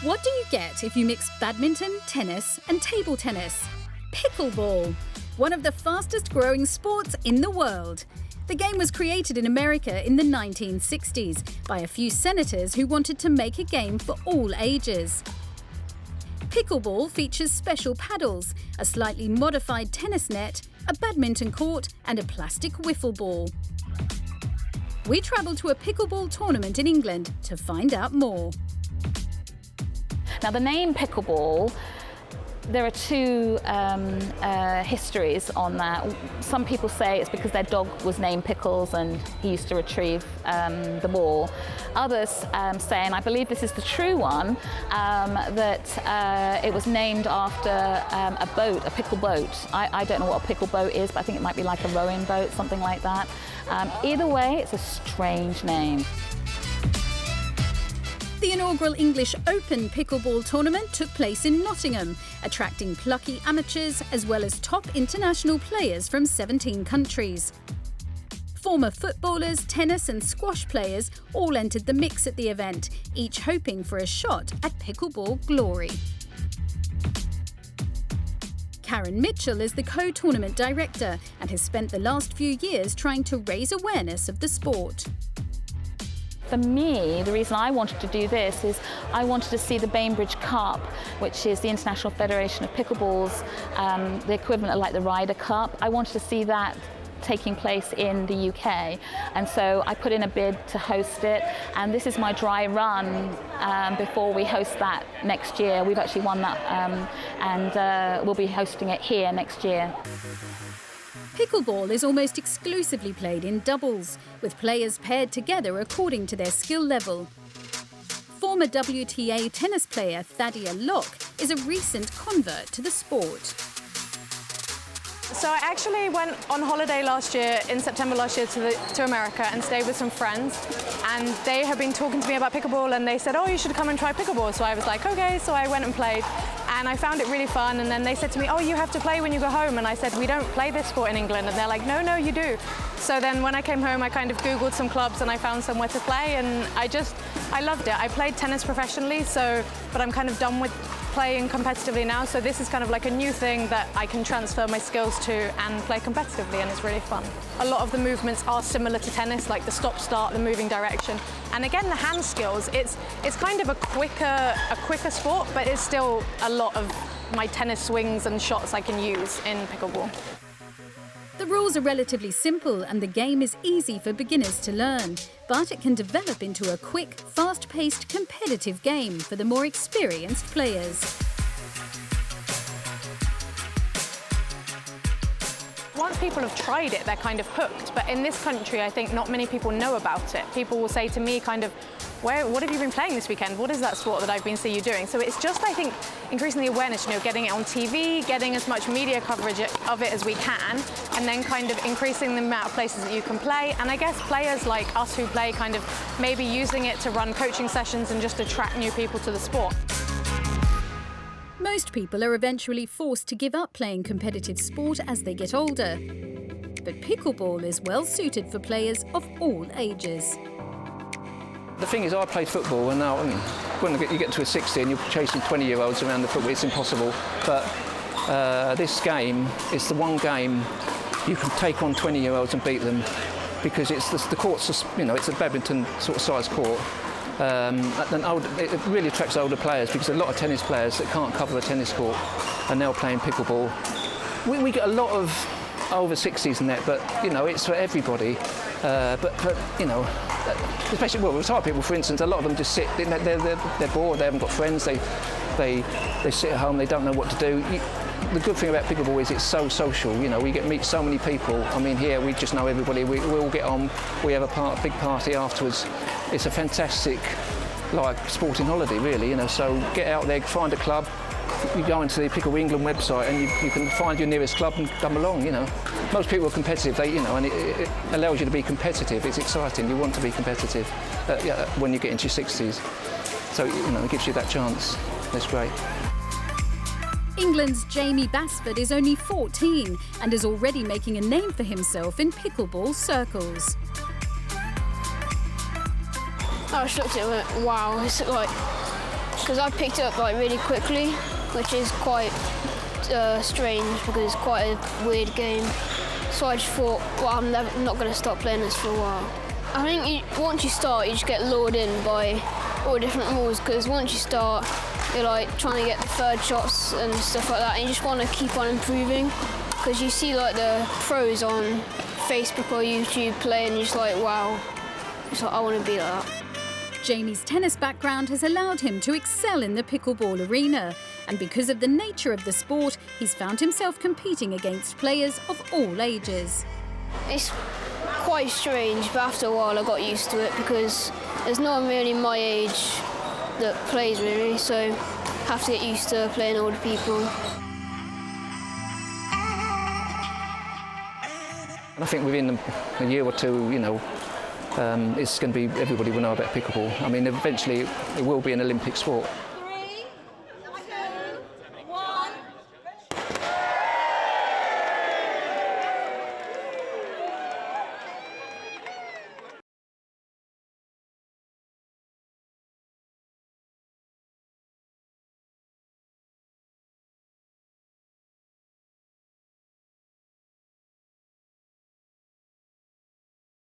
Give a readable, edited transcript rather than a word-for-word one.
What do you get if you mix badminton, tennis and table tennis? Pickleball, one of the fastest growing sports in the world. The game was created in America in the 1960s by a few senators who wanted to make a game for all ages. Pickleball features special paddles, a slightly modified tennis net, a badminton court and a plastic wiffle ball. We travelled to a pickleball tournament in England to find out more. Now, the name Pickleball, there are two histories on that. Some people say it's because their dog was named Pickles and he used to retrieve the ball. Others say, and I believe this is the true one, that it was named after a boat, a pickle boat. I don't know what a pickle boat is, but I think it might be like a rowing boat, something like that. Either way, it's a strange name. The inaugural English Open pickleball tournament took place in Nottingham, attracting plucky amateurs as well as top international players from 17 countries. Former footballers, tennis and squash players all entered the mix at the event, each hoping for a shot at pickleball glory. Karen Mitchell is the co-tournament director and has spent the last few years trying to raise awareness of the sport. For me, the reason I wanted to do this is I wanted to see the Bainbridge Cup, which is the International Federation of Pickleball's, the equivalent of like the Ryder Cup. I wanted to see that taking place in the UK, and so I put in a bid to host it, and this is my dry run before we host that next year. We've actually won that, and we'll be hosting it here next year. Pickleball is almost exclusively played in doubles, with players paired together according to their skill level. Former WTA tennis player Thadia Locke is a recent convert to the sport. So I actually went on holiday last year, in September last year, to America and stayed with some friends. And they have been talking to me about pickleball and they said, oh, you should come and try pickleball. So I was like, okay, so I went and played. And I found it really fun. And then they said to me, oh, you have to play when you go home. And I said, we don't play this sport in England. And they're like, no, you do. So then when I came home, I kind of Googled some clubs and I found somewhere to play. And I loved it. I played tennis professionally, but I'm kind of done with playing competitively now. So this is kind of like a new thing that I can transfer my skills to and play competitively, and it's really fun. A lot of the movements are similar to tennis, like the stop-start, the moving direction. And again, the hand skills, it's kind of a quicker sport, but it's still a lot of my tennis swings and shots I can use in pickleball. The rules are relatively simple and the game is easy for beginners to learn, but it can develop into a quick, fast-paced, competitive game for the more experienced players. Once people have tried it, they're kind of hooked. But in this country, I think not many people know about it. People will say to me kind of, what have you been playing this weekend? What is that sport that I've been seeing you doing? So it's just, I think, increasing the awareness, getting it on TV, getting as much media coverage of it as we can, and then kind of increasing the amount of places that you can play. And I guess players like us who play kind of maybe using it to run coaching sessions and just attract new people to the sport. Most people are eventually forced to give up playing competitive sport as they get older. But pickleball is well suited for players of all ages. The thing is, I played football, and now when you get to a 60 and you're chasing 20-year-olds around the football, it's impossible. But this game is the one game you can take on 20-year-olds and beat them, because the court's, it's a badminton sort of size court. It really attracts older players, because a lot of tennis players that can't cover a tennis court are now playing pickleball. We get a lot of over 60s and that, but it's for everybody. Especially retired people, for instance, a lot of them just sit. They're bored. They haven't got friends. They sit at home. They don't know what to do. The good thing about pickleball is it's so social. We meet so many people. I mean, here we just know everybody. We all get on. We have a big party afterwards. It's a fantastic, sporting holiday, really. So get out there, find a club. You go into the Pickleball England website and you can find your nearest club and come along. Most people are competitive. And it allows you to be competitive. It's exciting. You want to be competitive when you get into your 60s. So it gives you that chance. That's great. England's Jamie Basford is only 14 and is already making a name for himself in pickleball circles. I just looked at it and went, wow, it's because I picked it up like really quickly, which is quite strange because it's quite a weird game. So I just thought, well, I'm not going to stop playing this for a while. I think once you start, you just get lured in by all the different rules, because once you start, you're like trying to get the third shots and stuff like that, and you just want to keep on improving, because you see like the pros on Facebook or YouTube play, and you're just like, wow, so I want to be like that. Jamie's tennis background has allowed him to excel in the pickleball arena, and because of the nature of the sport, he's found himself competing against players of all ages. It's quite strange, but after a while I got used to it, because there's no one really my age that plays really, so I have to get used to playing older people. And I think within a year or two, you know, it's going to be, everybody will know about pickleball. I mean, eventually it will be an Olympic sport.